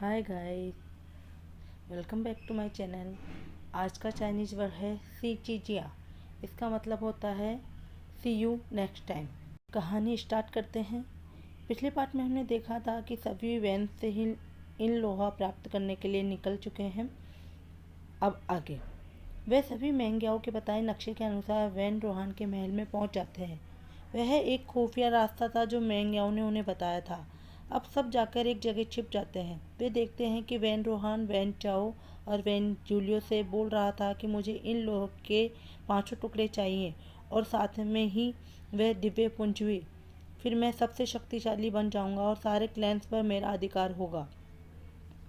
Hi guys, welcome back to my channel. आज का Chinese word है सी चीजिया। इसका मतलब होता है सी यू नेक्स्ट टाइम। कहानी स्टार्ट करते हैं। पिछले पार्ट में हमने देखा था कि सभी वैन से ही इन लोहा प्राप्त करने के लिए निकल चुके हैं। अब आगे वे सभी मेंग्याओ के बताए नक्शे के अनुसार वैन रोहान के महल में पहुंच जाते हैं। वह एक खुफिया रास्ता था जो मेंग्याओ ने उन्हें बताया था। अब सब जाकर एक जगह छिप जाते हैं। वे देखते हैं कि वैन रोहान वैन चाओ और वैन जूलियो से बोल रहा था कि मुझे इन लोह के 5 टुकड़े चाहिए और साथ में ही वह दिव्य पुंज भी। फिर मैं सबसे शक्तिशाली बन जाऊंगा और सारे क्लैंस पर मेरा अधिकार होगा।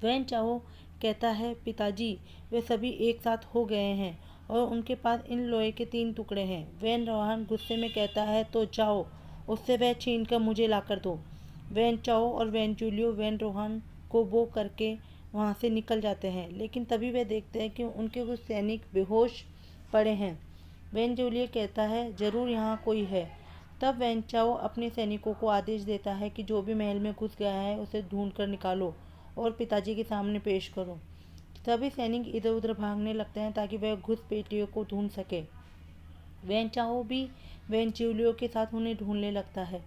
वैन चाओ कहता है, पिताजी वे सभी एक साथ हो गए हैं और उनके पास इन लोहे के 3 टुकड़े हैं। वैन रोहान गुस्से में कहता है, तो जाओ उससे वह छीन कर मुझे लाकर दो। वैन चाओ और वैन जूलियो वैन रोहान को वो करके वहाँ से निकल जाते हैं, लेकिन तभी वे देखते हैं कि उनके कुछ सैनिक बेहोश पड़े हैं। वैन जूलियो कहता है, जरूर यहाँ कोई है। तब वैन चाओ अपने सैनिकों को आदेश देता है कि जो भी महल में घुस गया है उसे ढूंढ कर निकालो और पिताजी के सामने पेश करो। सभी सैनिक इधर उधर भागने लगते हैं ताकि वह घुसपैठियों को ढूंढ सके। वैन चाओ भी वैन जूलियो के साथ उन्हें ढूंढने लगता है।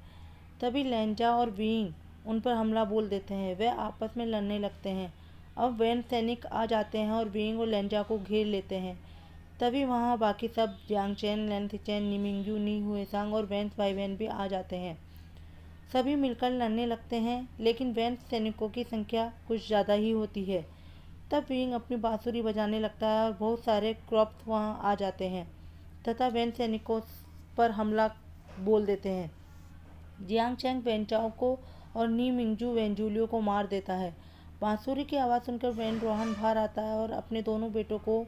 तभी लेंजा और विंग उन पर हमला बोल देते हैं। वे आपस में लड़ने लगते हैं। अब वैन सैनिक आ जाते हैं और विंग और लेंजा को घेर लेते हैं। तभी वहाँ बाकी सब जियांगचैन, लैंथचैन, निमिंग्यू, नी हुएसांग और वैन भाई बहन भी आ जाते हैं। सभी मिलकर लड़ने लगते हैं, लेकिन वैन सैनिकों की संख्या कुछ ज़्यादा ही होती है। तब विंग अपनी बांसुरी बजाने लगता है और बहुत सारे क्रॉप्स वहाँ आ जाते हैं तथा वैन सैनिकों पर हमला बोल देते हैं। जियांगचैंग वैन चाओ को और नी मिंगजू वैन जूलियो को मार देता है। बांसुरी की आवाज़ सुनकर वैन रोहान बाहर आता है और अपने दोनों बेटों को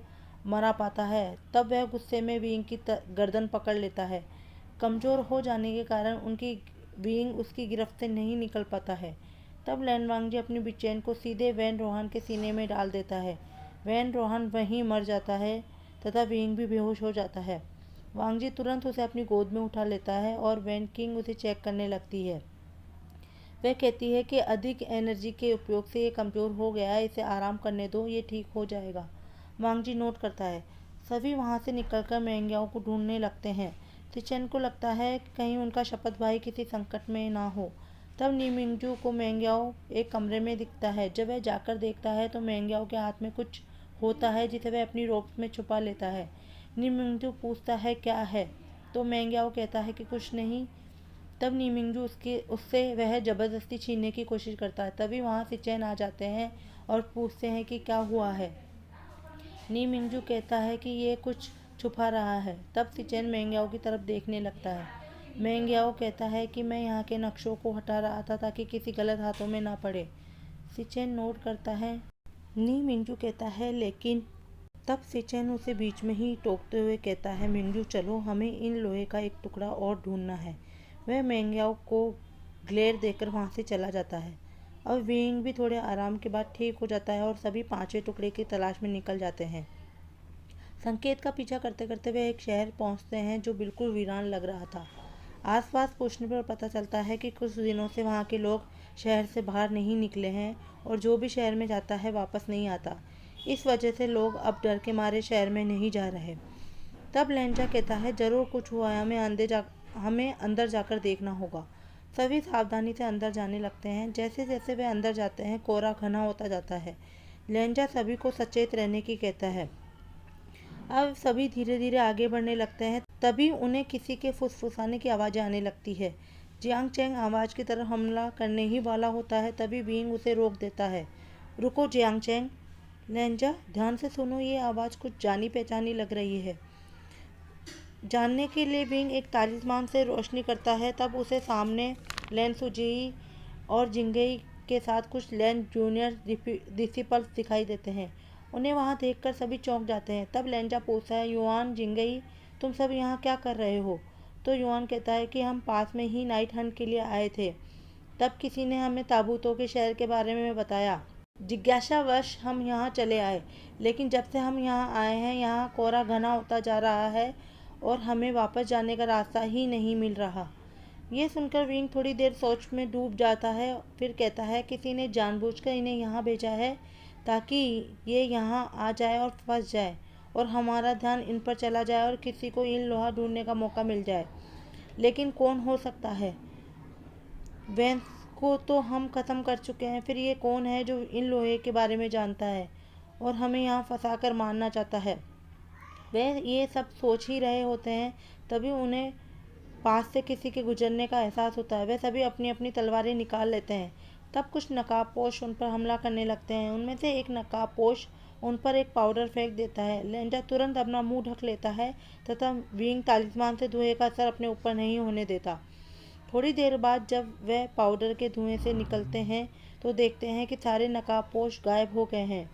मरा पाता है। तब वह गुस्से में विंग की गर्दन पकड़ लेता है। कमज़ोर हो जाने के कारण उनकी विंग उसकी गिरफ्त से नहीं निकल पाता है। तब लैन वांगजी अपनी बिचैन को सीधे वैन रोहान के सीने में डाल देता है। वैन रोहान वहीं मर जाता है तथा विंग भी बेहोश हो जाता है। वांगजी तुरंत उसे अपनी गोद में उठा लेता है और वैन किंग उसे चेक करने लगती है। वह कहती है कि अधिक एनर्जी के उपयोग से ये कमज़ोर हो गया है, इसे आराम करने दो, ये ठीक हो जाएगा। वांगजी नोट करता है। सभी वहाँ से निकलकर मेंग्याओ को ढूंढने लगते हैं। सिचेन को लगता है कि कहीं उनका शपथ भाई किसी संकट में ना हो। तब नीमिंगजू को मेंग्याओ एक कमरे में दिखता है। जब वह जाकर देखता है तो मेंग्याओ के हाथ में कुछ होता है जिसे वह अपनी रोब्स में छुपा लेता है। नीमिंगजू पूछता है, क्या है? तो मेंग्याओ कहता है कि कुछ नहीं। तब नीमिंगजू उससे वह ज़बरदस्ती छीनने की कोशिश करता है। तभी वहाँ सिचेन आ जाते हैं और पूछते हैं कि क्या हुआ है। नीमिंगजू कहता है कि ये कुछ छुपा रहा है। तब सिचेन मेंग्याओ की तरफ देखने लगता है। मेंग्याओ कहता है कि मैं यहाँ के नक्शों को हटा रहा था ताकि किसी गलत हाथों में ना पड़े। सिचेन नोट करता है। नीमिंगजू कहता है, लेकिन तब सिचेन उसे बीच में ही टोकते हुए कहता है, मिंगजू चलो, हमें इन लोहे का एक टुकड़ा और ढूंढना है। वह मेंग्याओ को ग्लेर देकर वहाँ से चला जाता है। अब विंग भी थोड़े आराम के बाद ठीक हो जाता है और सभी 5वें टुकड़े की तलाश में निकल जाते हैं। संकेत का पीछा करते करते वे एक शहर पहुँचते हैं जो बिल्कुल वीरान लग रहा था। आसपास पूछने पर पता चलता है कि कुछ दिनों से वहाँ के लोग शहर से बाहर नहीं निकले हैं और जो भी शहर में जाता है वापस नहीं आता। इस वजह से लोग अब डर के मारे शहर में नहीं जा रहे। तब लेंजा कहता है, जरूर कुछ हुआ है, हमें अंदर जाकर देखना होगा। सभी सावधानी से अंदर जाने लगते हैं। जैसे जैसे वे अंदर जाते हैं कोहरा घना होता जाता है। लेंजा सभी को सचेत रहने की कहता है। अब सभी धीरे धीरे आगे बढ़ने लगते हैं। तभी उन्हें किसी के फुसफुसाने की आवाज़ें आने लगती है। जियांगचैंग आवाज़ की तरफ हमला करने ही वाला होता है, तभी विंग उसे रोक देता है। रुको जियांगचैंग। लेंजा, ध्यान से सुनो, ये आवाज़ कुछ जानी पहचानी लग रही है। जानने के लिए विंग एक तालिस्मान से रोशनी करता है। तब उसे सामने लैन सुजी और जिंगई के साथ कुछ लैन जूनियर डिसिपल्स दिखाई देते हैं। उन्हें वहां देखकर सभी चौंक जाते हैं। तब लेंजा पूछता है, युआन, जिंगई, तुम सब यहाँ क्या कर रहे हो? तो युआन कहता है कि हम पास में ही नाइट हंट के लिए आए थे। तब किसी ने हमें ताबूतों के शहर के बारे में बताया। जिज्ञासावश हम यहाँ चले आए, लेकिन जब से हम यहाँ आए हैं यहाँ कोहरा घना होता जा रहा है और हमें वापस जाने का रास्ता ही नहीं मिल रहा। ये सुनकर विंग थोड़ी देर सोच में डूब जाता है, फिर कहता है किसी ने जानबूझकर इन्हें यहाँ भेजा है ताकि ये यहाँ आ जाए और फंस जाए और हमारा ध्यान इन पर चला जाए और किसी को इन लोहा ढूंढने का मौका मिल जाए। लेकिन कौन हो सकता है? वेंस को तो हम ख़त्म कर चुके हैं, फिर ये कौन है जो इन लोहे के बारे में जानता है और हमें यहाँ फंसा कर मारना चाहता है? वे ये सब सोच ही रहे होते हैं, तभी उन्हें पास से किसी के गुजरने का एहसास होता है। वे सभी अपनी अपनी तलवारें निकाल लेते हैं। तब कुछ नकाबपोश उन पर हमला करने लगते हैं। उनमें से एक नकाबपोश उन पर एक पाउडर फेंक देता है। लेंजा तुरंत अपना मुंह ढक लेता है तथा विंग तालिस्मान से धुएं का असर अपने ऊपर नहीं होने देता। थोड़ी देर बाद जब वह पाउडर के धुएं से निकलते हैं तो देखते हैं कि सारे नकाबपोश गायब हो गए हैं।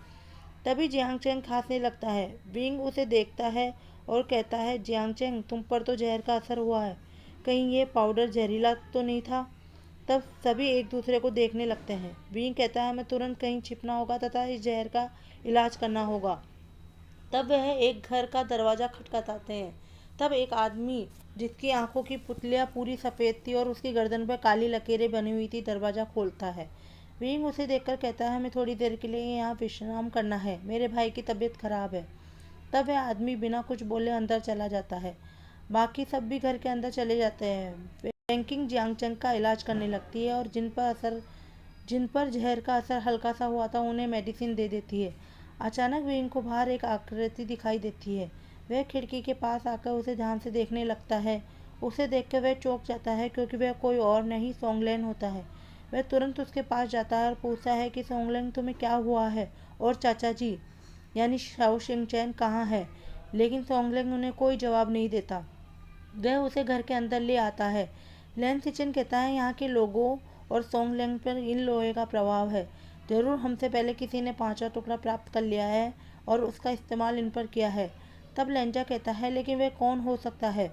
तभी जियांगचेंग खांसने लगता है। विंग उसे देखता है और कहता है, जियांगचेंग, तुम पर तो जहर का असर हुआ है, कहीं ये पाउडर जहरीला तो नहीं था? तब सभी एक दूसरे को देखने लगते हैं। विंग कहता है, हमें तुरंत कहीं छिपना होगा तथा इस जहर का इलाज करना होगा। तब वह एक घर का दरवाज़ा खटखटाते हैं। तब एक आदमी जिसकी आंखों की पुतलियाँ पूरी सफ़ेद थी और उसकी गर्दन पर काली लकीरें बनी हुई थी दरवाज़ा खोलता है। विंग उसे देखकर कहता है, हमें थोड़ी देर के लिए यहाँ विश्राम करना है, मेरे भाई की तबीयत खराब है। तब वह आदमी बिना कुछ बोले अंदर चला जाता है। बाकी सब भी घर के अंदर चले जाते हैं। बैंकिंग जियांगचेंग का इलाज करने लगती है और जिन पर जहर का असर हल्का सा हुआ था उन्हें मेडिसिन दे देती है। अचानक विंग को बाहर एक आकृति दिखाई देती है। वह खिड़की के पास आकर उसे ध्यान से देखने लगता है। उसे देखकर वह चौंक जाता है क्योंकि वह कोई और नहीं सोंगलेन होता है। वह तुरंत उसके पास जाता है और पूछता है कि सोंगलेन, तुम्हें क्या हुआ है और चाचा जी यानी शाओ शिंगचैन कहाँ है? लेकिन सोंगलेन उन्हें कोई जवाब नहीं देता। वह उसे घर के अंदर ले आता है। लैन सिचन कहता है, यहाँ के लोगों और सोंगलेंग पर इन लोहे का प्रभाव है। जरूर हमसे पहले किसी ने 5वां टुकड़ा प्राप्त कर लिया है और उसका इस्तेमाल इन पर किया है। तब लेंजा कहता है, लेकिन वह कौन हो सकता है?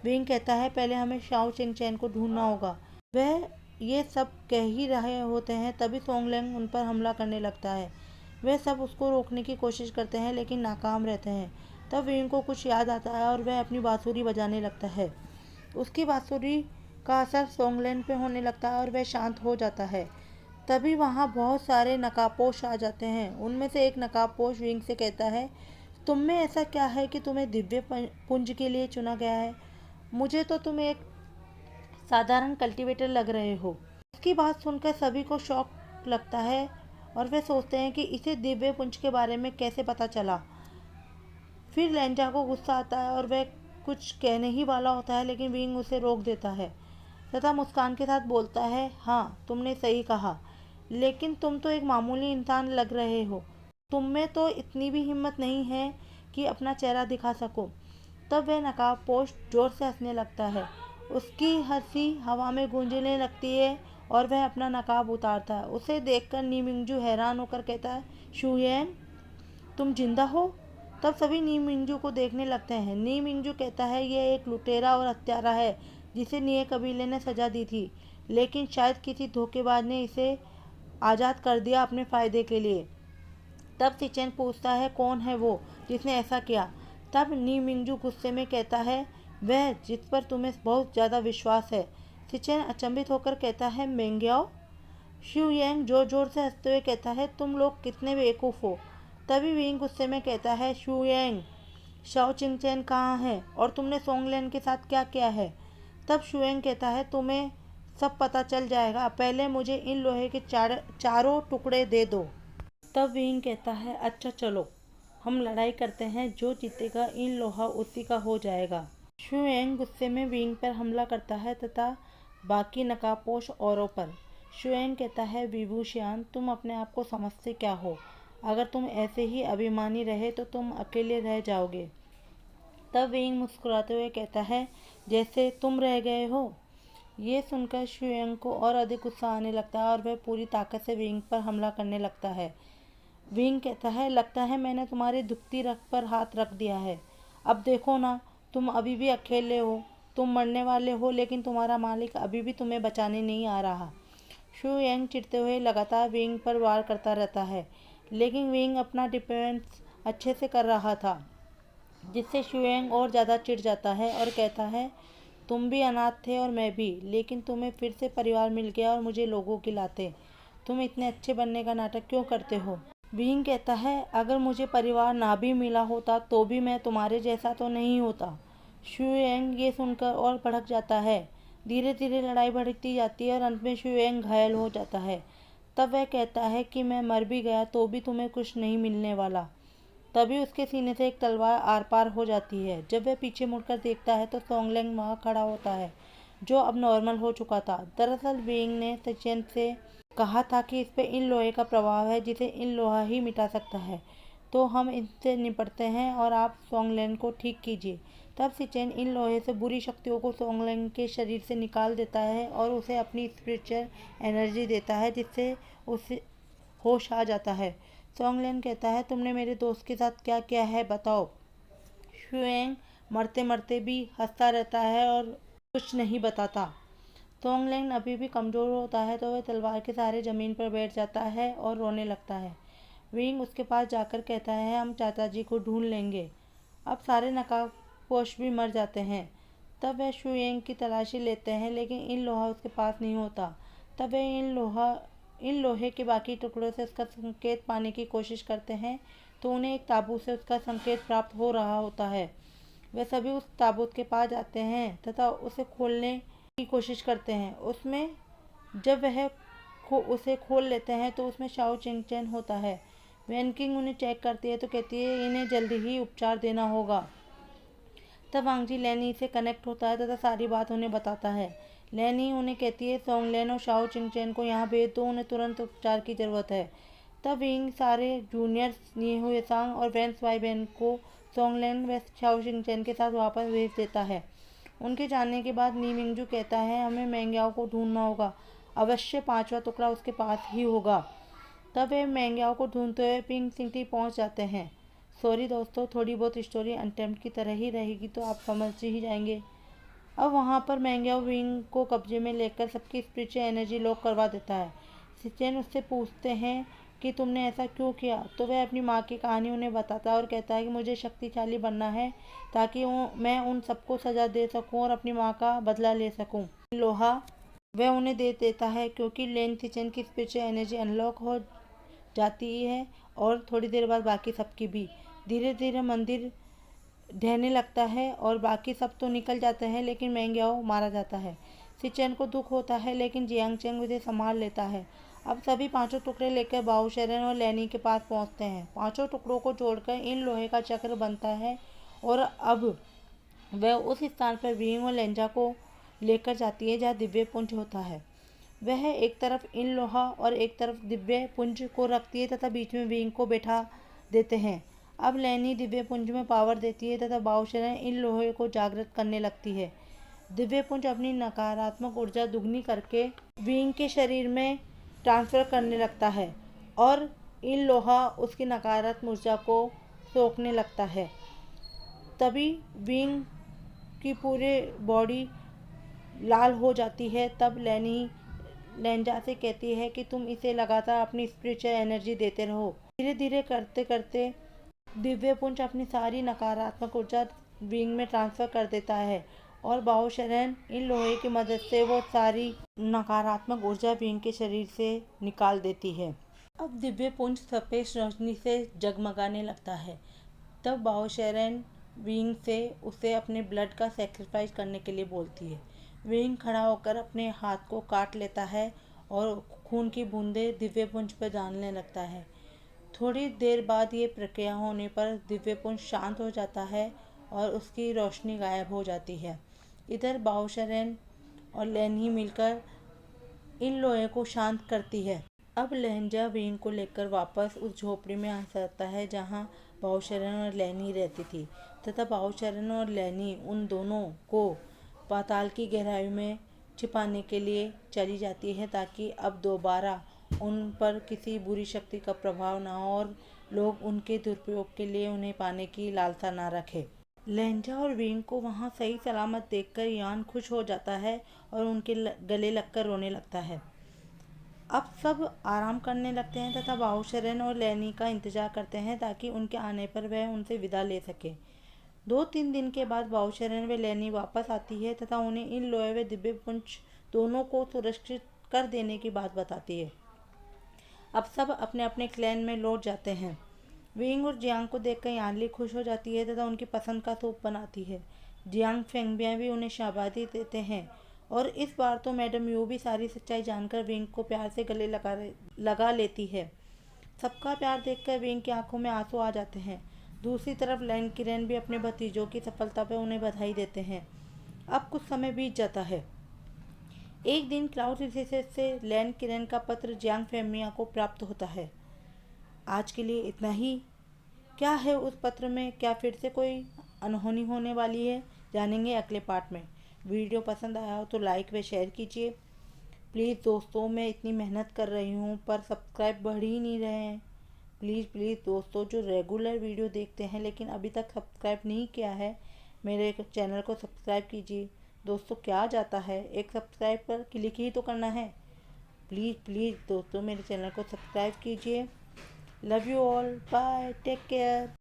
विंग कहता है, पहले हमें शाओ चिंगचैन को ढूंढना होगा। वह ये सब कह ही रहे होते हैं तभी सोंगलेंग उन पर हमला करने लगता है। वे सब उसको रोकने की कोशिश करते हैं लेकिन नाकाम रहते हैं। तब विंग को कुछ याद आता है और वह अपनी बांसुरी बजाने लगता है। उसकी बांसुरी का असर सोंगलेन पे होने लगता है और वह शांत हो जाता है। तभी वहाँ बहुत सारे नकाबपोश आ जाते हैं। उनमें से एक नकाबपोश विंग से कहता है, तुम में ऐसा क्या है कि तुम्हें दिव्य पुंज के लिए चुना गया है? मुझे तो तुम एक साधारण कल्टीवेटर लग रहे हो। उसकी बात सुनकर सभी को शौक लगता है और वे सोचते हैं कि इसे दिव्य पुंज के बारे में कैसे पता चला। फिर लेंजा को गुस्सा आता है और वह कुछ कहने ही वाला होता है लेकिन विंग उसे रोक देता है तथा मुस्कान के साथ बोलता है, हाँ तुमने सही कहा, लेकिन तुम तो एक मामूली इंसान लग रहे हो। तुम में तो इतनी भी हिम्मत नहीं है कि अपना चेहरा दिखा सको। तब वह नकाबपोश जोर से हंसने लगता है। उसकी हंसी हवा में गूंजने लगती है और वह अपना नकाब उतारता है। उसे देखकर नी मिंगजू हैरान होकर कहता है, शुयेंग, तुम जिंदा हो? तब सभी नी मिंगजू को देखने लगते हैं। नी मिंगजू कहता है, यह एक लुटेरा और हत्यारा है जिसे निये कबीले ने सजा दी थी, लेकिन शायद किसी धोखेबाज ने इसे आज़ाद कर दिया अपने फ़ायदे के लिए। तब सिचेन पूछता है, कौन है वो जिसने ऐसा किया? तब नी मिंगजू गुस्से में कहता है, वह जिस पर तुम्हें बहुत ज़्यादा विश्वास है। सिचेन अचंभित होकर कहता है, मेंग्याओ? शुयेंग जोर जोर से हंसते हुए कहता है, तुम लोग कितने बेवकूफ़ हो। तभी विंग गुस्से में कहता है, शुयेंग, शाओ चिंगचैन कहाँ है और तुमने सोंगलेन के साथ क्या किया है? तब शुयेंग कहता है, तुम्हें सब पता चल जाएगा, पहले मुझे इन लोहे के चारों टुकड़े दे दो। तब विंग कहता है, अच्छा चलो हम लड़ाई करते हैं, जो जीतेगा इन लोहा उसी का हो जाएगा। शुयेंग गुस्से में विंग पर हमला करता है तथा बाकी नकाबपोश औरों पर। शुयेंग कहता है, विभूषियान, तुम अपने आप को समझते क्या हो? अगर तुम ऐसे ही अभिमानी रहे तो तुम अकेले रह जाओगे। तब विंग मुस्कुराते हुए कहता है, जैसे तुम रह गए हो। ये सुनकर शुयेंग को और अधिक गुस्सा आने लगता है और वह पूरी ताकत से विंग पर हमला करने लगता है। विंग कहता है, लगता है मैंने तुम्हारी दुखती रग पर हाथ रख दिया है। अब देखो ना, तुम अभी भी अकेले हो, तुम मरने वाले हो, लेकिन तुम्हारा मालिक अभी भी तुम्हें बचाने नहीं आ रहा। शुयेंग चिढ़ते हुए लगातार विंग पर वार करता रहता है, लेकिन विंग अपना डिफेंस अच्छे से कर रहा था, जिससे शुयेंग और ज़्यादा चिढ़ जाता है और कहता है, तुम भी अनाथ थे और मैं भी, लेकिन तुम्हें फिर से परिवार मिल गया और मुझे लोगों खिलाते। तुम इतने अच्छे बनने का नाटक क्यों करते हो? विंग कहता है, अगर मुझे परिवार ना भी मिला होता तो भी मैं तुम्हारे जैसा तो नहीं होता। शुएंग ये सुनकर और भड़क जाता है। धीरे धीरे लड़ाई बढ़ती जाती है और अंत में शुएंग घायल हो जाता है। तब वह कहता है कि मैं मर भी गया तो भी तुम्हें कुछ नहीं मिलने वाला। तभी उसके सीने से एक तलवार आर पार हो जाती है। जब वह पीछे मुड़कर देखता है तो सोंगलेंग वहाँ खड़ा होता है, जो अब नॉर्मल हो चुका था। दरअसल विंग ने सचेन से कहा था कि इस पे इन लोहे का प्रभाव है जिसे इन लोहा ही मिटा सकता है, तो हम इनसे निपटते हैं और आप सोंगलेंग को ठीक कीजिए। तब सिचेन इन लोहे से बुरी शक्तियों को सोंगलेंग के शरीर से निकाल देता है और उसे अपनी स्पिरिचुअल एनर्जी देता है, जिससे उसे होश आ जाता है। सोंगलेन कहता है, तुमने मेरे दोस्त के साथ क्या किया है बताओ। शुएंग मरते मरते भी हंसता रहता है और कुछ नहीं बताता। सोंगलेन अभी भी कमज़ोर होता है तो वह तलवार के सहारे ज़मीन पर बैठ जाता है और रोने लगता है। विंग उसके पास जाकर कहता है, हम चाचा जी को ढूंढ लेंगे। अब सारे नकाबपोश भी मर जाते हैं। तब वह शुएंग की तलाशी लेते हैं, लेकिन इन लोहा उसके पास नहीं होता। तब वह इन लोहे के बाकी टुकड़ों से उसका संकेत पाने की कोशिश करते हैं, तो उन्हें एक ताबूत से उसका संकेत प्राप्त हो रहा होता है। वे सभी उस ताबूत के पास जाते हैं तथा उसे खोलने की कोशिश करते हैं। उसमें जब वह उसे खोल लेते हैं तो उसमें शाओ चिंगचैन होता है। वैन किंग उन्हें चेक करती है तो कहती है, इन्हें जल्दी ही उपचार देना होगा। तब वांगजी लैनी से कनेक्ट होता है तथा सारी बात उन्हें बताता है। लैनी उन्हें कहती है, सोंगलेन और शाओ चिंगचैन को यहाँ भेज दो, उन्हें तुरंत उपचार की ज़रूरत है। तब विंग सारे जूनियर्स न्यीहुएसांग और वैन स्वाइबेन को सोंगलेन व शाओ चिंगचैन के साथ वापस भेज देता है। उनके जाने के बाद नी मिंगजू कहता है, हमें मेंग्याओ को ढूंढना होगा, अवश्य 5वां टुकड़ा उसके पास ही होगा। तब वे मेंग्याओ को ढूंढते हुए पिंक सिटी पहुँच जाते हैं। सॉरी दोस्तों, थोड़ी बहुत स्टोरी अनटेम्प्ट की तरह ही रहेगी तो आप समझ ही जाएंगे। अब वहाँ पर मेंग्याओ विंग को कब्जे में लेकर सबकी स्पिरिचुअल एनर्जी लॉक करवा देता है। सिचेन उससे पूछते हैं कि तुमने ऐसा क्यों किया, तो वह अपनी माँ की कहानी उन्हें बताता है और कहता है कि मुझे शक्तिशाली बनना है ताकि मैं उन सबको सजा दे सकूं और अपनी माँ का बदला ले सकूं। लोहा वह उन्हें दे देता है क्योंकि लेन सिचेन की स्पिरिचुअल एनर्जी अनलॉक हो जाती है और थोड़ी देर बाद बाकी सबकी भी। धीरे धीरे मंदिर ढहने लगता है और बाकी सब तो निकल जाते हैं, लेकिन मेंग्याओ मारा जाता है। सिचेन को दुख होता है, लेकिन जियांगचेंग उसे संभाल लेता है। अब सभी 5 टुकड़े लेकर बाओ शेरन और लैनी के पास पहुंचते हैं। 5 टुकड़ों को जोड़कर इन लोहे का चक्र बनता है और अब वह उस स्थान पर विंग और लेंजा को लेकर जाती है जहाँ दिव्य पुंज होता है। वह एक तरफ इन लोहा और एक तरफ दिव्य पुंज को रखती है तथा बीच में विंग को बैठा देते हैं। अब लैनी दिव्य पुंज में पावर देती है तथा बाओ शेरन इन लोहे को जागृत करने लगती है। दिव्य पुंज अपनी नकारात्मक ऊर्जा दुगनी करके विंग के शरीर में ट्रांसफर करने लगता है और इन लोहा उसकी नकारात्मक ऊर्जा को सोखने लगता है। तभी विंग की पूरी बॉडी लाल हो जाती है। तब लैनी लेंजा से कहती है कि तुम इसे लगातार अपनी स्पिरिचुअल एनर्जी देते रहो। धीरे धीरे करते करते दिव्य पुंज अपनी सारी नकारात्मक ऊर्जा विंग में ट्रांसफ़र कर देता है और बाओ शेरन इन लोहे की मदद से वो सारी नकारात्मक ऊर्जा विंग के शरीर से निकाल देती है। अब दिव्य पुंज सफ़ेद रोशनी से जगमगाने लगता है। तब बाओ शेरन विंग से उसे अपने ब्लड का सेक्रीफाइस करने के लिए बोलती है। विंग खड़ा होकर अपने हाथ को काट लेता है और खून की बूंदें दिव्य पुंज पर डालने लगता है। थोड़ी देर बाद ये प्रक्रिया होने पर दिव्य पुंज शांत हो जाता है और उसकी रोशनी गायब हो जाती है। इधर बाओ शेरन और लैनी मिलकर इन लोहे को शांत करती है। अब लेंजा विंग को लेकर वापस उस झोपड़ी में आ जाता है जहाँ बाओ शेरन और लैनी रहती थी तथा बाओ शेरन और लैनी उन दोनों को पाताल की गहराई में छिपाने के लिए चली जाती है ताकि अब दोबारा उन पर किसी बुरी शक्ति का प्रभाव ना हो और लोग उनके दुरुपयोग के लिए उन्हें पाने की लालसा ना रखें। लेंजा और विंग को वहाँ सही सलामत देखकर यान खुश हो जाता है और उनके गले लगकर रोने लगता है। अब सब आराम करने लगते हैं तथा बाओ शेरन और लैनी का इंतजार करते हैं ताकि उनके आने पर वह उनसे विदा ले सके। 2-3 दिन के बाद बाउशरन व लेनी वापस आती है तथा उन्हें इन लोहे व दिव्य पुंज दोनों को सुरक्षित कर देने की बात बताती है। अब सब अपने अपने क्लैन में लौट जाते हैं। विंग और जियांग को देखकर यानली खुश हो जाती है तथा उनकी पसंद का सूप बनाती है। जियांग फेंगबियाँ भी उन्हें शाबाशी देते हैं और इस बार तो मैडम यू भी सारी सच्चाई जानकर विंग को प्यार से गले लगा लेती है। सबका प्यार देखकर विंग की आंखों में आंसू आ जाते हैं। दूसरी तरफ लैन किरण भी अपने भतीजों की सफलता पर उन्हें बधाई देते हैं। अब कुछ समय बीत जाता है। एक दिन क्लाउड रिसेस से लैन किरण का पत्र जियांग फेंगबियाँ को प्राप्त होता है। आज के लिए इतना ही। क्या है उस पत्र में? क्या फिर से कोई अनहोनी होने वाली है? जानेंगे अगले पार्ट में। वीडियो पसंद आया हो तो लाइक व शेयर कीजिए प्लीज़ दोस्तों। मैं इतनी मेहनत कर रही हूँ पर सब्सक्राइब बढ़ ही नहीं रहे हैं। प्लीज़ प्लीज़ दोस्तों, जो रेगुलर वीडियो देखते हैं लेकिन अभी तक सब्सक्राइब नहीं किया है, मेरे चैनल को सब्सक्राइब कीजिए। दोस्तों क्या जाता है, एक सब्सक्राइब पर क्लिक ही तो करना है। प्लीज़ प्लीज़ दोस्तों मेरे चैनल को सब्सक्राइब कीजिए। Love you all, bye, take care.